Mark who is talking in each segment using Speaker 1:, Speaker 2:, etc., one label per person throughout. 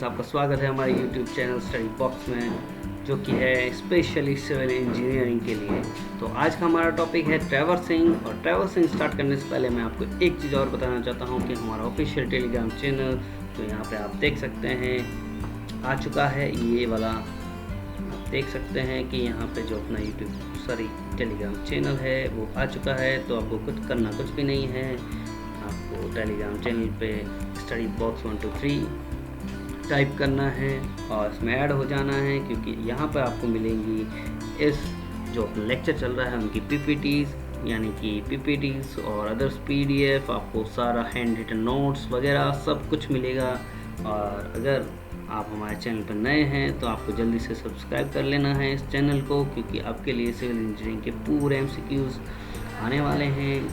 Speaker 1: आपका स्वागत है हमारे YouTube चैनल स्टडी बॉक्स में, जो कि है स्पेशली सिविल इंजीनियरिंग के लिए। तो आज का हमारा टॉपिक है ट्रैवर्सिंग। और ट्रैवर्सिंग स्टार्ट करने से पहले मैं आपको एक चीज़ और बताना चाहता हूँ कि हमारा ऑफिशियल टेलीग्राम चैनल, तो यहाँ पे आप देख सकते हैं आ चुका है ये वाला। आप देख सकते हैं कि यहाँ पे जो अपना टेलीग्राम चैनल है वो आ चुका है। तो आपको कुछ भी नहीं है, आपको टेलीग्राम चैनल पे स्टडी बॉक्स 123 टाइप करना है और इसमें ऐड हो जाना है, क्योंकि यहाँ पर आपको मिलेंगी इस जो लेक्चर चल रहा है उनकी पीपीटीज़, यानी कि पीपीटीज़ और अदर्स पीडीएफ, आपको सारा हैंड रिटन नोट्स वगैरह सब कुछ मिलेगा। और अगर आप हमारे चैनल पर नए हैं तो आपको जल्दी से सब्सक्राइब कर लेना है इस चैनल को, क्योंकि आपके लिए सिविल इंजीनियरिंग के पूरे एमसीक्यूज़ आने वाले हैं।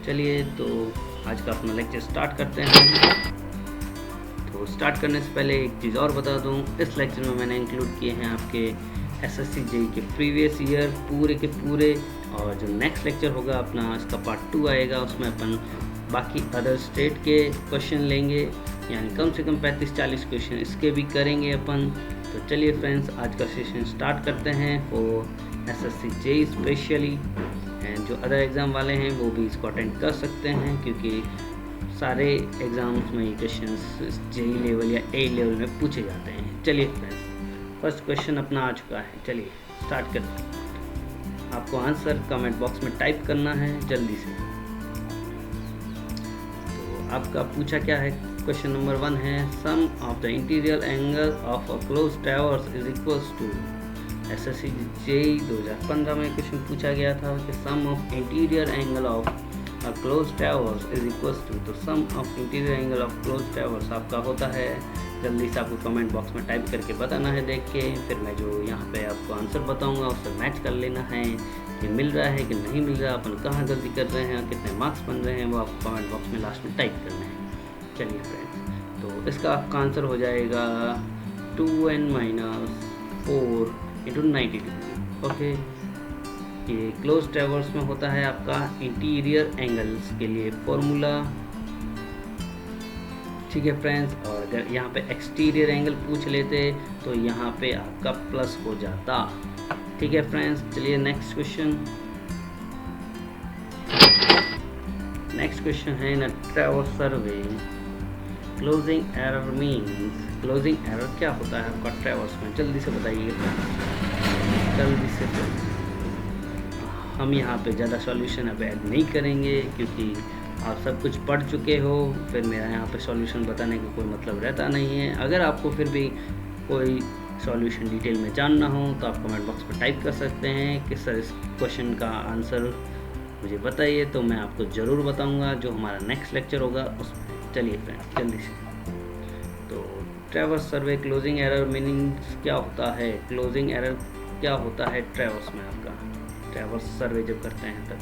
Speaker 1: चलिए तो आज का अपना लेक्चर स्टार्ट करते हैं। तो स्टार्ट करने से पहले एक चीज़ और बता दूं, इस लेक्चर में मैंने इंक्लूड किए हैं आपके एसएससी जेई के प्रीवियस ईयर पूरे के पूरे, और जो नेक्स्ट लेक्चर होगा अपना इसका पार्ट 2 आएगा, उसमें अपन बाकी अदर स्टेट के क्वेश्चन लेंगे, यानी कम से कम 35-40 क्वेश्चन इसके भी करेंगे अपन। तो चलिए फ्रेंड्स, आज का सेशन स्टार्ट करते हैं for SSC JE specially, and जो अदर एग्ज़ाम वाले हैं वो भी इसको अटेंड कर सकते हैं, क्योंकि सारे एग्ज़ाम्स में ये क्वेश्चंस जेई लेवल या ए लेवल में पूछे जाते हैं। चलिए फ्रेंड्स, फर्स्ट क्वेश्चन अपना आ चुका है, चलिए स्टार्ट करते हैं। आपको आंसर कमेंट बॉक्स में टाइप करना है जल्दी से। तो आपका पूछा क्या है, क्वेश्चन नंबर 1 है, sum of the interior angle of a close traverse is equals to. SSC JE 2015 में क्वेश्चन पूछा गया था कि sum of interior angle of close traverse is equals to. तो sum of interior angle of close traverse आपका होता है, जल्दी से आपको कमेंट बॉक्स में टाइप करके बताना है देख के, फिर मैं जो यहाँ पे आपको आंसर बताऊँगा उससे मैच कर लेना है कि मिल रहा है कि नहीं मिल रहा, अपन कहाँ गलती कर रहे हैं, कितने मार्क्स बन रहे हैं, वो आपको कमेंट बॉक्स में लास्ट में टाइप करना है। चलिए फ्रेंड्स, तो इसका आपका आंसर हो जाएगा 2n - 4 × 90 डिग्री। ओके, ये क्लोज टावर्स में होता है आपका इंटीरियर एंगल्स के लिए फॉर्मूला, ठीक है फ्रेंड्स। और अगर यहाँ पे एक्सटीरियर एंगल पूछ लेते तो यहाँ पे आपका प्लस हो जाता, ठीक है फ्रेंड्स। चलिए नेक्स्ट क्वेश्चन। नेक्स्ट क्वेश्चन है in traverse survey closing error means. Closing error क्या होता है आपका टावर्स में, जल्दी से बताइएगा, जल्दी से फ्रेंड्स। हम यहाँ पे ज़्यादा सॉल्यूशन अब ऐड नहीं करेंगे, क्योंकि आप सब कुछ पढ़ चुके हो, फिर मेरा यहाँ पे सॉल्यूशन बताने का कोई मतलब रहता नहीं है। अगर आपको फिर भी कोई सॉल्यूशन डिटेल में जानना हो तो आप कमेंट बॉक्स में टाइप कर सकते हैं कि सर इस क्वेश्चन का आंसर मुझे बताइए, तो मैं आपको ज़रूर बताऊँगा जो हमारा नेक्स्ट लेक्चर होगा उसमें। चलिए फ्रेंड्स जल्दी से। तो ट्रैवर्स सर्वे क्लोजिंग एरर मीनिंग्स क्या होता है, क्लोजिंग एरर क्या होता है ट्रैवर्स में आपका, ट्रैवर्स सर्वे जब करते हैं तब।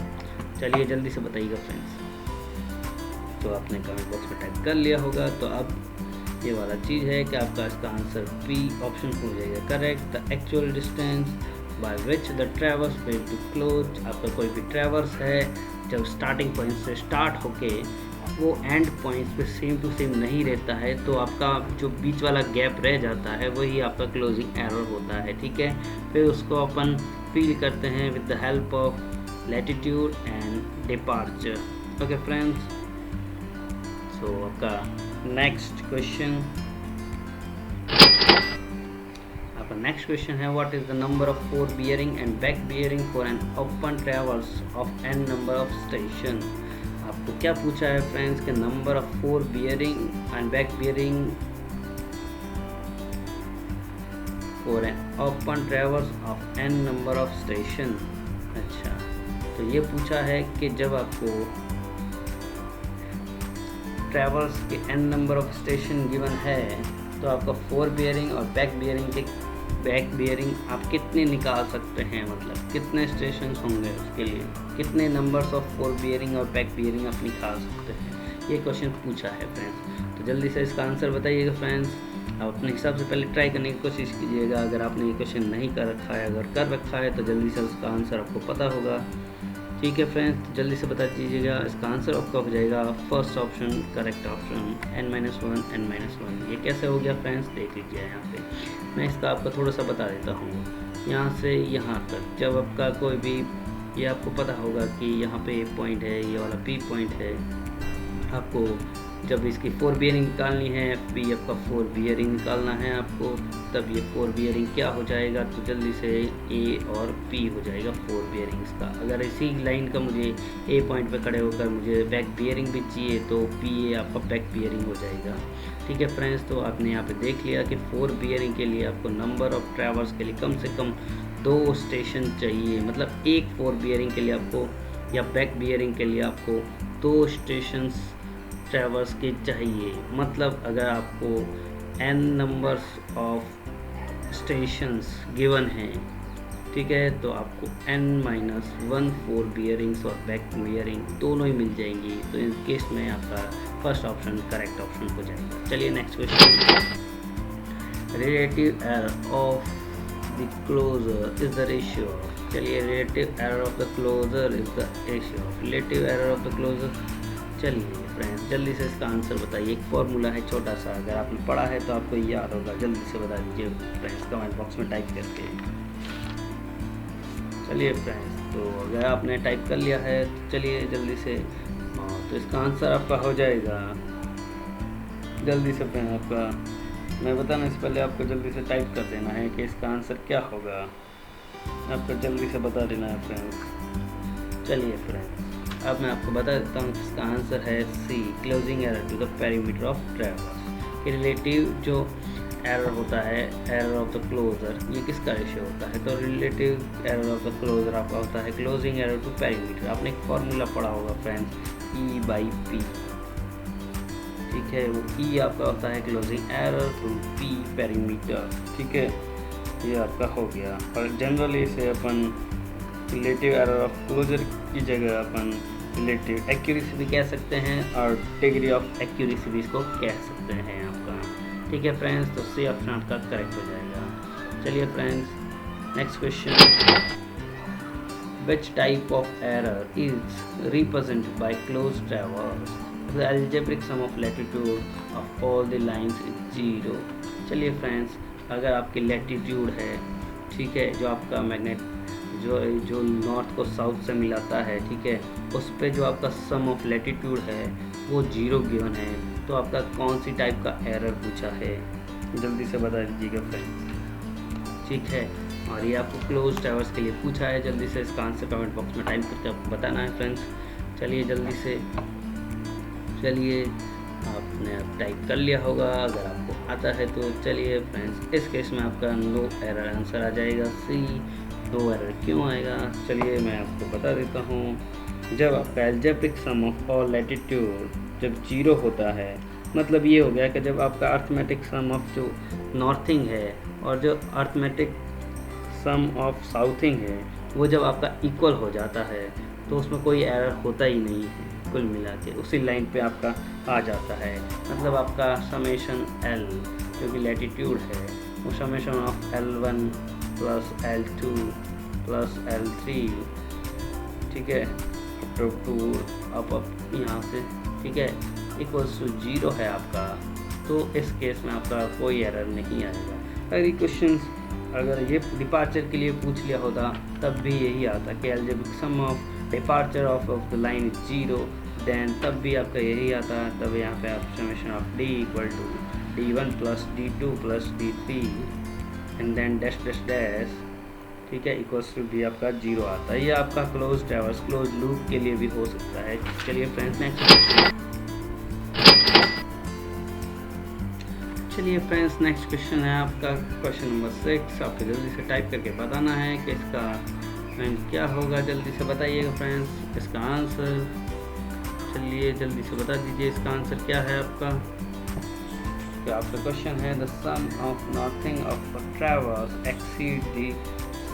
Speaker 1: चलिए जल्दी से बताइएगा फ्रेंड्स। तो आपने कमेंट बॉक्स में टाइप कर लिया होगा, तो अब ये वाला चीज़ है कि आपका इसका आंसर बी ऑप्शन हो जाएगा correct. The actual distance by which the traverse will be close. आपका कोई भी ट्रैवर्स है, जब स्टार्टिंग पॉइंट से स्टार्ट होके वो एंड पॉइंट्स पे सेम टू सेम नहीं रहता है, तो आपका जो बीच वाला गैप रह जाता है वही आपका क्लोजिंग एरर होता है, ठीक है। फिर उसको अपन फील करते हैं with the help of latitude and departure. Okay friends, so आपका नेक्स्ट क्वेश्चन, आपका नेक्स्ट क्वेश्चन है what is the number of fore bearing and back bearing for an open traverse of an number of station. आपको क्या पूछा है friends कि number of fore bearing and back bearing for an open traverse of an number of station. अच्छा, तो ये पूछा है कि जब आपको ट्रैवर्स के n number of station given है तो आपका फोर बियरिंग और बैक बियरिंग आप कितने निकाल सकते हैं, मतलब कितने स्टेशन होंगे उसके लिए, कितने नंबर्स ऑफ फोर बियरिंग और बैक बियरिंग आप निकाल सकते हैं, ये क्वेश्चन पूछा है फ्रेंड्स। तो जल्दी से इसका आंसर बताइएगा फ्रेंड्स। आप अपने हिसाब से पहले ट्राई करने की कोशिश कीजिएगा। अगर आपने ये क्वेश्चन नहीं कर रखा है, अगर कर रखा है तो जल्दी से उसका आंसर आपको पता होगा। ठीक है फ्रेंड्स, तो जल्दी से बता दीजिएगा। इसका आंसर आपका हो जाएगा first option, correct option, n-1 n-1। ये कैसे हो गया फ्रेंड्स, देख लीजिए यहाँ पे। मैं इसका आपको थोड़ा सा बता देता हूँ। यहाँ से यहाँ तक जब आपका कोई भी, ये आपको पता होगा कि यहाँ पे ए पॉइंट है, ये वाला पी पॉइंट है। आपको जब इसकी 4 बियरिंग निकालनी है, पी आपका 4 बियरिंग निकालना है आपको, तब ये 4 बियरिंग क्या हो जाएगा, तो जल्दी से ए और पी हो जाएगा 4 बियरिंग्स का। अगर इसी लाइन का मुझे ए पॉइंट पे खड़े होकर मुझे बैक बियरिंग भी चाहिए, तो पी ए आपका बैक बियरिंग हो जाएगा। ठीक है फ्रेंड्स, तो आपने यहाँ पे देख लिया कि 4 बियरिंग के लिए आपको नंबर ऑफ ट्रैवर्स के लिए कम से कम 2 स्टेशन चाहिए। मतलब एक 4 बियरिंग के लिए आपको, या बैक बियरिंग के लिए आपको 2 स्टेशंस ट्रैवर्स के चाहिए। मतलब अगर आपको n numbers of stations given हैं, ठीक है, तो आपको n-1 4 बियरिंग्स और बैक बियरिंग दोनों ही मिल जाएंगी। तो इस केस में आपका फर्स्ट ऑप्शन करेक्ट ऑप्शन हो जाएगा। चलिए next question. Relative error of the closure is the ratio. चलिए, relative error of the closure is the ratio of relative error of the closure. चलिए फ्रेंड्स, जल्दी से इसका आंसर बताइए। एक फॉर्मूला है छोटा सा, अगर आपने पढ़ा है तो आपको याद होगा। जल्दी से बता दीजिए फ्रेंड्स कमेंट बॉक्स में टाइप करके। चलिए फ्रेंड्स, तो अगर आपने टाइप कर लिया है तो चलिए जल्दी से, तो इसका आंसर आपका हो जाएगा। जल्दी से फ्रेंड्स, आपका मैं बताने से पहले आपको जल्दी से टाइप कर देना है कि इसका आंसर क्या होगा। आपको जल्दी से बता देना है फ्रेंड्स। चलिए फ्रेंड्स, अब मैं आपको बता देता हूँ इसका आंसर है C, closing error to the perimeter of traverse. Relative जो एरर होता है, एरर ऑफ द क्लोजर, ये किसका रेशियो होता है, तो relative error of the closure आपका होता है क्लोजिंग एरर टू पेरीमीटर। आपने एक फॉर्मूला पढ़ा होगा फ्रेंड्स, E/P। ठीक है, वो E आपका होता है closing error to P perimeter. ठीक है, ये आपका हो गया। और जनरली इसे अपन रिलेटिव एरर ऑफ क्लोजर की जगह अपन रिलेटिव एक्यूरेसी भी कह सकते हैं, और डिग्री ऑफ एक्यूरेसी भी इसको कह सकते हैं आपका। ठीक है फ्रेंड्स, तो सी ऑप्शन आपका करेक्ट हो जाएगा। चलिए friends, next question. Which type of error is represented by close traverse? The algebraic sum of latitude of all the lines is 0। चलिए फ्रेंड्स, अगर आपकी लैटिट्यूड है, ठीक है, जो आपका मैग्नेट जो नॉर्थ को साउथ से मिलाता है, ठीक है, उस पे जो आपका सम ऑफ लैटिट्यूड है वो 0 गिवन है, तो आपका कौन सी टाइप का एरर पूछा है, जल्दी से बता दीजिएगा फ्रेंड्स। ठीक है, और ये आपको क्लोज ट्रैवर्स के लिए पूछा है। जल्दी से इसका आंसर कमेंट बॉक्स में टाइप करके आपको बताना है फ्रेंड्स। चलिए जल्दी से, चलिए आपने अब टाइप कर लिया होगा अगर आपको आता है तो। चलिए फ्रेंड्स, इस केस में आपका नो एरर आंसर आ जाएगा सी। नो एरर क्यों आएगा, चलिए मैं आपको बता देता हूँ। जब आपका algebraic sum of all latitude जब 0 होता है, मतलब ये हो गया कि जब आपका अर्थमेटिक सम ऑफ जो नॉर्थिंग है और जो अर्थमेटिक सम ऑफ साउथिंग है वो जब आपका इक्वल हो जाता है, तो उसमें कोई एरर होता ही नहीं है। कुल मिला के उसी लाइन पे आपका आ जाता है। मतलब आपका समेशन एल जो कि लैटिट्यूड है, वो summation of L1 plus L2 plus L3, ठीक है, अप टू अप यहाँ से, ठीक है, इक्वल्स टू 0 है आपका। तो इस केस में आपका कोई एरर नहीं आएगा। अगर ये क्वेश्चन अगर ये डिपार्चर के लिए पूछ लिया होता तब भी यही आता कि algebraic sum of departure of the line is 0, then तब भी आपका यही आता। तब यहाँ पे आप summation of D equal to D1 plus D2 plus D3 and then dash dash dash, ठीक है, इक्वल्स टू भी आपका 0 आता है। ये आपका क्लोज ट्रैवर्स क्लोज लूप के लिए भी हो सकता है। चलिए फ्रेंड्स, नेक्स्ट क्वेश्चन है आपका क्वेश्चन नंबर 6। आपको जल्दी से टाइप करके बताना है कि इसका क्या होगा। जल्दी से बताइएगा फ्रेंड्स इसका आंसर। चलिए जल्दी से बता दीजिए इसका आंसर क्या है आपका। तो आपका क्वेश्चन है the sum of northing of traverse exceed the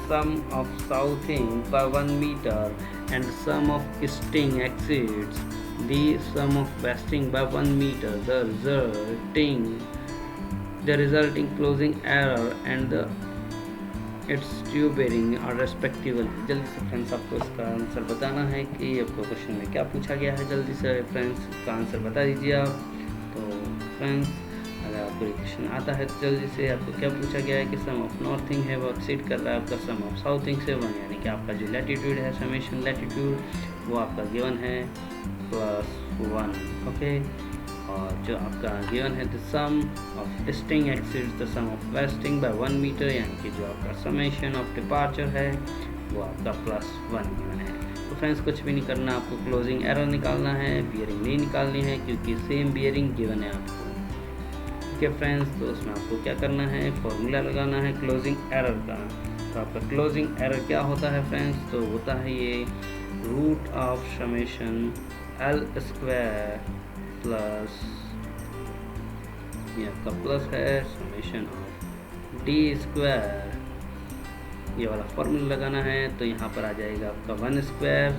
Speaker 1: sum of southing by 1 metre and the sum of easting exceeds the sum of westing by 1 metre. The resulting closing error and the its true bearing और respectively. जल्दी से friends आपको इसका answer बताना है कि आपको question में क्या पूछा गया है। जल्दी से फ्रेंड्स इसका आंसर बता दीजिए आप। तो फ्रेंड्स अगर आपको ये क्वेश्चन आता है तो जल्दी से आपको क्या पूछा गया है कि सम ऑफ नॉर्थिंग है वो एक्सीड कर रहा है आपका सम ऑफ साउथिंग से 1, यानी कि आपका जो लैटिट्यूड है समेशन लैटिट्यूड वो आपका गिवन है +1। ओके, और जो आपका गिवन है the sum of easting exceeds the sum of westing by 1 metre, यानी कि जो आपका समेशन ऑफ डिपार्चर है वो आपका +1 गिवन है। तो फ्रेंड्स कुछ भी नहीं करना, आपको क्लोजिंग एरर निकालना है, बियरिंग नहीं निकालनी है क्योंकि सेम बियरिंग गिवन है आपको। ठीक है फ्रेंड्स, तो उसमें आपको क्या करना है, फॉर्मूला लगाना है क्लोजिंग एरर का। तो आपका क्लोजिंग एरर क्या होता है फ्रेंड्स, तो होता है ये root of summation L square plus ये आपका प्लस है समेशन ऑफ D स्क्वायर, ये वाला फॉर्मूला लगाना है। तो यहाँ पर आ जाएगा आपका 1 स्क्वायर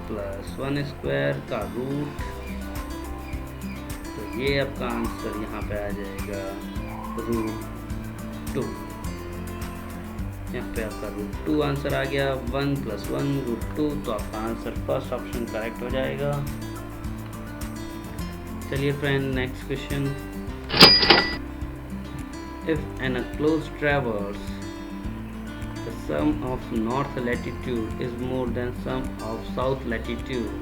Speaker 1: प्लस 1 स्क्वायर का रूट, तो ये आपका आंसर यहाँ पे आ जाएगा √2। यहाँ पे आपका √2 आंसर आ गया, 1 + 1 √2, तो आपका आंसर फर्स्ट ऑप्शन करेक्ट हो जाएगा। चलिए friend next question, if an closed traverse the sum of north latitude is more than sum of south latitude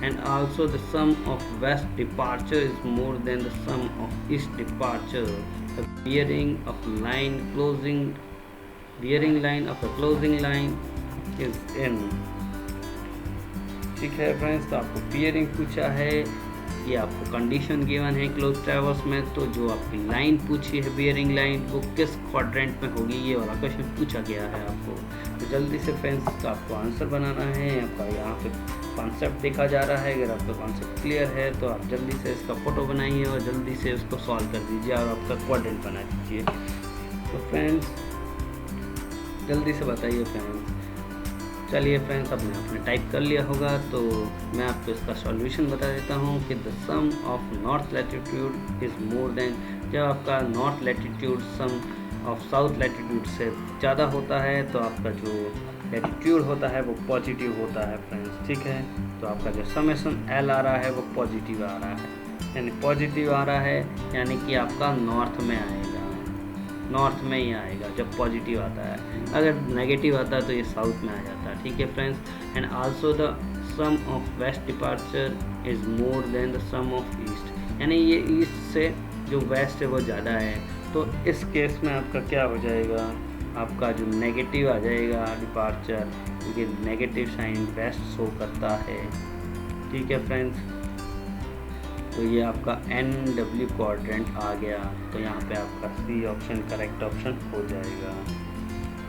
Speaker 1: and also the sum of west departure is more than the sum of east departure, the bearing line of the closing line is in। ठीक है friends, तो आपको bearing पूछा है, ये आपको condition given है close traverse में, तो जो आपकी लाइन पूछी है बियरिंग लाइन वो किस क्वाड्रेंट में होगी, ये वाला क्वेश्चन पूछा गया है आपको। तो जल्दी से फ्रेंड्स आपको आंसर बनाना है। आपका यहाँ पे कॉन्सेप्ट देखा जा रहा है, अगर आपका कॉन्सेप्ट क्लियर है तो आप जल्दी से इसका फ़ोटो बनाइए और जल्दी से उसको सॉल्व कर दीजिए और आपका क्वाड्रेंट बना दीजिए। तो फ्रेंड्स जल्दी से बताइए फ्रेंड्स। चलिए फ्रेंड्स आपने टाइप कर लिया होगा, तो मैं आपको इसका सॉल्यूशन बता देता हूँ कि the sum of north latitude is more than, जब आपका north latitude sum of south latitude से ज़्यादा होता है तो आपका जो लैटिट्यूड होता है वो पॉजिटिव होता है फ्रेंड्स। ठीक है, तो आपका जो समेशन L आ रहा है वो पॉजिटिव आ रहा है, यानी पॉजिटिव आ रहा है, यानी कि आपका नॉर्थ में आएगा, नॉर्थ में ही आएगा जब पॉजिटिव आता है। अगर नेगेटिव आता है तो ये साउथ में आ जाता है। ठीक है friends, and also the sum of west departure is more than the sum of east, यानी ये ईस्ट से जो वेस्ट है वो ज़्यादा है। तो इस केस में आपका क्या हो जाएगा, आपका जो नेगेटिव आ जाएगा डिपार्चर, क्योंकि नेगेटिव साइन वेस्ट शो करता है। ठीक है फ्रेंड्स, तो ये आपका NW क्वाड्रेंट आ गया, तो यहाँ पे आपका C ऑप्शन करेक्ट ऑप्शन हो जाएगा।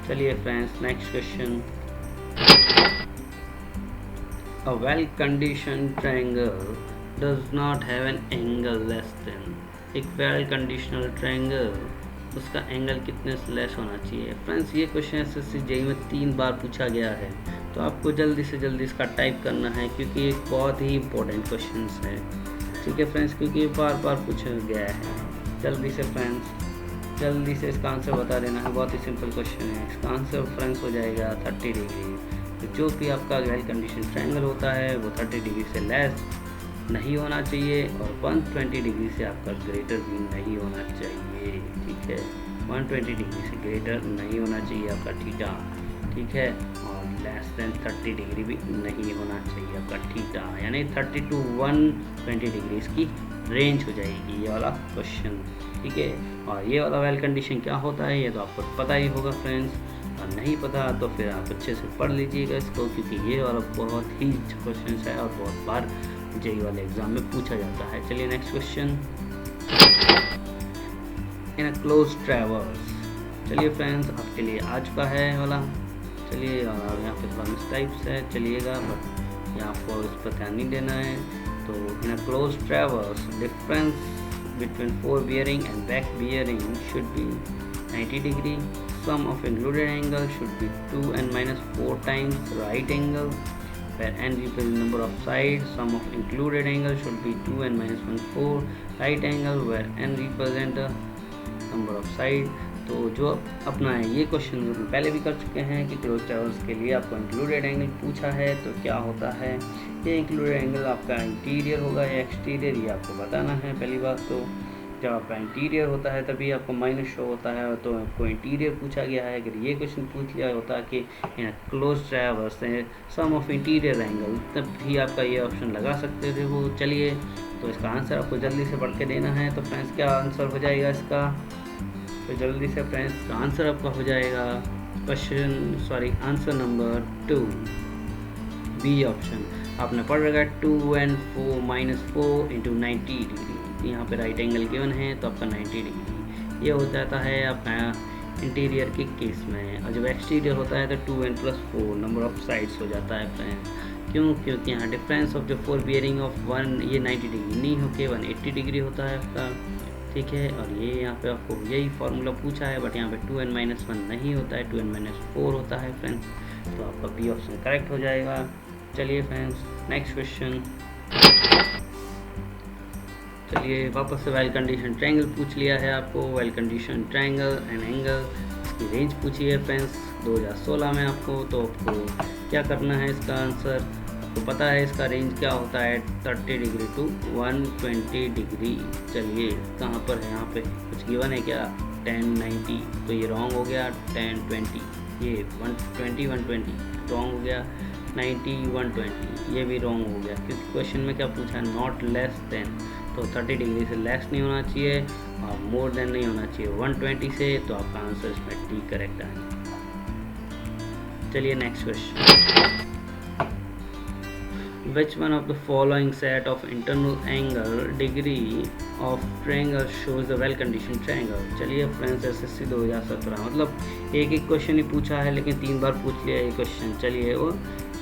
Speaker 1: चलिए friends next question, a well condition triangle does not have an angle less than, एक वेल कंडीशनल ट्रायंगल उसका एंगल कितने से लेस होना चाहिए। फ्रेंड्स ये क्वेश्चन SSC JEE में 3 बार पूछा गया है, तो आपको जल्दी से जल्दी इसका टाइप करना है क्योंकि एक बहुत ही इंपॉर्टेंट क्वेश्चन है। ठीक है फ्रेंड्स, क्योंकि ये बार बार पूछा गया है। जल्दी से फ्रेंड्स जल्दी से इसका आंसर बता देना है, बहुत ही सिंपल क्वेश्चन है। इसका आंसर फ्रेंड्स हो जाएगा 30 डिग्री। तो जो भी आपका वेल कंडीशन ट्रायंगल होता है वो 30 डिग्री से लेस नहीं होना चाहिए और 120 डिग्री से आपका ग्रेटर भी नहीं होना चाहिए। ठीक है, 120 डिग्री से ग्रेटर नहीं होना चाहिए आपका थीटा। ठीक है, और लेस देन 30 डिग्री भी नहीं होना चाहिए आपका थीटा, यानी 30 to 120 डिग्री इसकी रेंज हो जाएगी ये वाला क्वेश्चन। ठीक है, और ये वाला वेल कंडीशन क्या होता है ये तो आपको पता ही होगा फ्रेंड्स, और नहीं पता तो फिर आप अच्छे से पढ़ लीजिएगा इसको, क्योंकि ये वाला बहुत ही क्वेश्चन है और बहुत बार JEE वाले एग्जाम में पूछा जाता है। चलिए next question, in a close traverse. चलिए फ्रेंड्स आपके लिए आ चुका है वाला। चलिए, और यहाँ पे थोड़ा मिस टाइप्स है, चलिएगा बट यहाँ आपको इस पर ध्यान नहीं देना है। तो in a close traverse difference between fore bearing and back bearing should be 90 degree, sum of included angle should be 2 n minus 4 times right angle, where n represents number of sides. Sum of included angle should be 2 n minus 1 4 right angle, where n represents the number of sides. तो जो अपना है ये question जो पहले भी कर चुके हैं कि क्लोज ट्रैवर्स के लिए आपको इंक्लूडेड एंगल पूछा है तो क्या होता है। ये इंक्लूडेड एंगल आपका इंटीरियर होगा या एक्सटीरियर, ये आपको बताना है। पहली बात तो जब आपका इंटीरियर होता है तभी आपको माइनस शो होता है, तो आपको इंटीरियर पूछा गया है। अगर ये क्वेश्चन पूछ लिया होता कि क्लोज ट्रैवर्स है सम ऑफ इंटीरियर एंगल, तब भी आपका ये ऑप्शन लगा सकते थे वो। चलिए, तो इसका आंसर आपको जल्दी से पढ़ के देना है। तो फ्रेंड्स क्या आंसर हो जाएगा इसका, तो जल्दी से फ्रेंड्स का आंसर आपका हो जाएगा आंसर नंबर 2, बी ऑप्शन। आपने पढ़ रखा है 2 and 4 -4 × 90 डिग्री। यहाँ पे राइट एंगल गिवन है तो आपका 90 डिग्री ये हो जाता है आपका इंटीरियर के केस में। और जब एक्सटीरियर होता है तो 2n + 4 नंबर ऑफ साइड्स हो जाता है फ्रेंड्स। क्यों? क्योंकि यहाँ डिफरेंस ऑफ जो 4 बियरिंग ऑफ 1 ये 90 डिग्री नहीं होके 180 डिग्री होता है आपका, ठीक है। और ये यहाँ पे आपको यही फार्मूला पूछा है, बट यहाँ पे 2n - 1 नहीं होता है, 2n - 4 होता है फ्रेंड्स। तो आपका बी ऑप्शन करेक्ट हो जाएगा। चलिए फ्रेंड्स नेक्स्ट क्वेश्चन। चलिए वापस से वेल कंडीशन ट्रायंगल पूछ लिया है आपको। Well condition triangle and angle इसकी रेंज पूछी है फ्रेंड्स 2016 में आपको। तो आपको क्या करना है, इसका आंसर आपको पता है इसका रेंज क्या होता है 30 डिग्री टू 120 डिग्री। चलिए कहाँ पर है, यहाँ पे कुछ गिवन है क्या 10 90, तो ये रॉन्ग हो गया। 10 20 ये 120 120 रॉन्ग हो गया। 90 120 ये भी रॉन्ग हो गया, क्योंकि क्वेश्चन में क्या पूछा है नॉट लेस देन, तो 30 डिग्री से लेस नहीं होना चाहिए और मोर देन नहीं होना चाहिए 120 से। तो आपका आंसर इसमें डी करेक्ट है। चलिए next question. Which one of the following set of internal angle degree of triangle shows the well conditioned triangle? चलिए फ्रेंड्स SSC 2017 मतलब एक क्वेश्चन ही पूछा है लेकिन 3 बार पूछ लिया ये क्वेश्चन। चलिए वो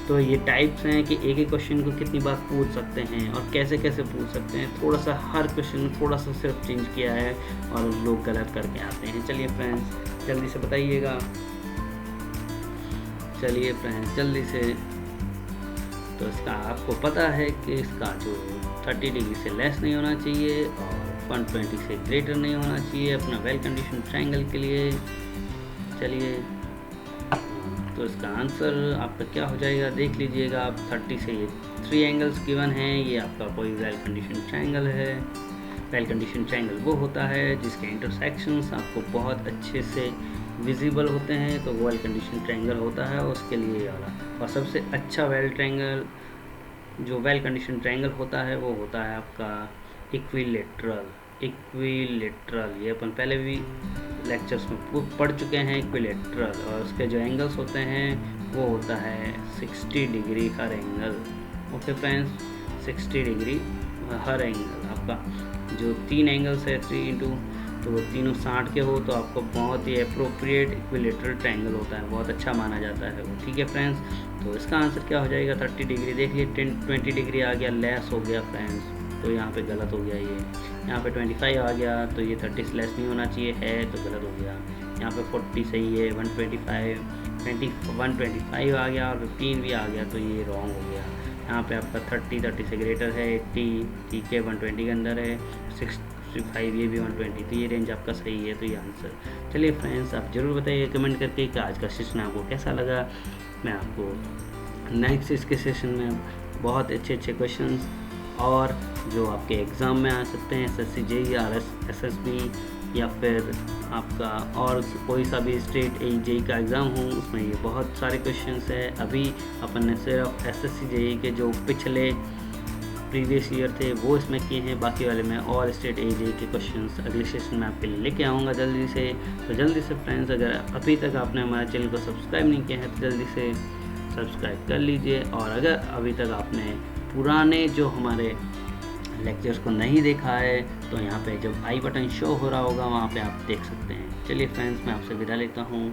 Speaker 1: तो ये टाइप्स हैं कि एक क्वेश्चन को कितनी बार पूछ सकते हैं और कैसे कैसे पूछ सकते हैं। थोड़ा सा हर क्वेश्चन में थोड़ा सा सिर्फ चेंज किया है और लोग गलत करके आते हैं। चलिए फ्रेंड्स जल्दी से बताइएगा। चलिए फ्रेंड्स जल्दी से। तो इसका आपको पता है कि इसका जो 30 डिग्री से लेस नहीं होना चाहिए और 120 से ग्रेटर नहीं होना चाहिए अपना वेल कंडीशन ट्रायंगल के लिए। चलिए तो इसका आंसर आपका क्या हो जाएगा देख लीजिएगा आप। 30 से ये 3 एंगल्स गिवन हैं, ये आपका कोई वेल कंडीशन ट्रायंगल है। वेल कंडीशन ट्रायंगल वो होता है जिसके इंटरसेक्शंस आपको बहुत अच्छे से विजिबल होते हैं, तो वेल कंडीशन ट्रायंगल होता है उसके लिए वाला। और सबसे अच्छा वेल कंडीशन ट्रायंगल होता है वो होता है आपका इक्विलेटरल। ये अपन पहले भी लेक्चर्स में पढ़ चुके हैं इक्विलेटरल। और उसके जो एंगल्स होते हैं वो होता है 60 डिग्री हर एंगल। ओके फ्रेंड्स 60 डिग्री हर एंगल। आपका जो 3 एंगल्स है 3 इंटू, तो वो तीनों 60 के हो तो आपको बहुत ही अप्रोप्रिएट इक्विलेटरल ट्रायंगल होता है, बहुत अच्छा माना जाता है वो। ठीक है फ्रेंड्स, तो इसका आंसर क्या हो जाएगा 30 डिग्री। देखिए 20 डिग्री आ गया, लेस हो गया फ्रेंड्स, तो यहाँ पे गलत हो गया। ये यहाँ पे 25 आ गया तो ये 30 से लेस नहीं होना चाहिए है तो गलत हो गया। यहाँ पे 40 सही है, 125 आ गया और 15 भी आ गया तो ये रॉन्ग हो गया। यहाँ पे आपका 30 से ग्रेटर है 80, ठीक है 120 के अंदर है, 65 ये भी 120, तो ये रेंज आपका सही है तो ये आंसर। चलिए फ्रेंड्स आप ज़रूर बताइए कमेंट करके कि आज का सेशन आपको कैसा लगा। मैं आपको नेक्स्ट इसके सेशन में बहुत अच्छे क्वेश्चंस और जो आपके एग्ज़ाम में आ सकते हैं SSC JEE RS SSB या फिर आपका और कोई सा भी स्टेट JEE का एग्ज़ाम हो, उसमें ये बहुत सारे क्वेश्चंस है। अभी अपन ने सिर्फ SSC JEE के जो पिछले प्रीवियस ईयर थे वो इसमें किए हैं, बाकी वाले में और स्टेट JEE के क्वेश्चंस अगले सेशन में आपके लिए लेके आऊँगा जल्दी से। तो जल्दी से फ्रेंड्स अगर अभी तक आपने हमारे चैनल को सब्सक्राइब नहीं किया है तो जल्दी से सब्सक्राइब कर लीजिए। और अगर अभी तक आपने पुराने जो हमारे लेक्चर्स को नहीं देखा है तो यहाँ पे जब आई बटन शो हो रहा होगा वहाँ पे आप देख सकते हैं। चलिए फ्रेंड्स मैं आपसे विदा लेता हूँ।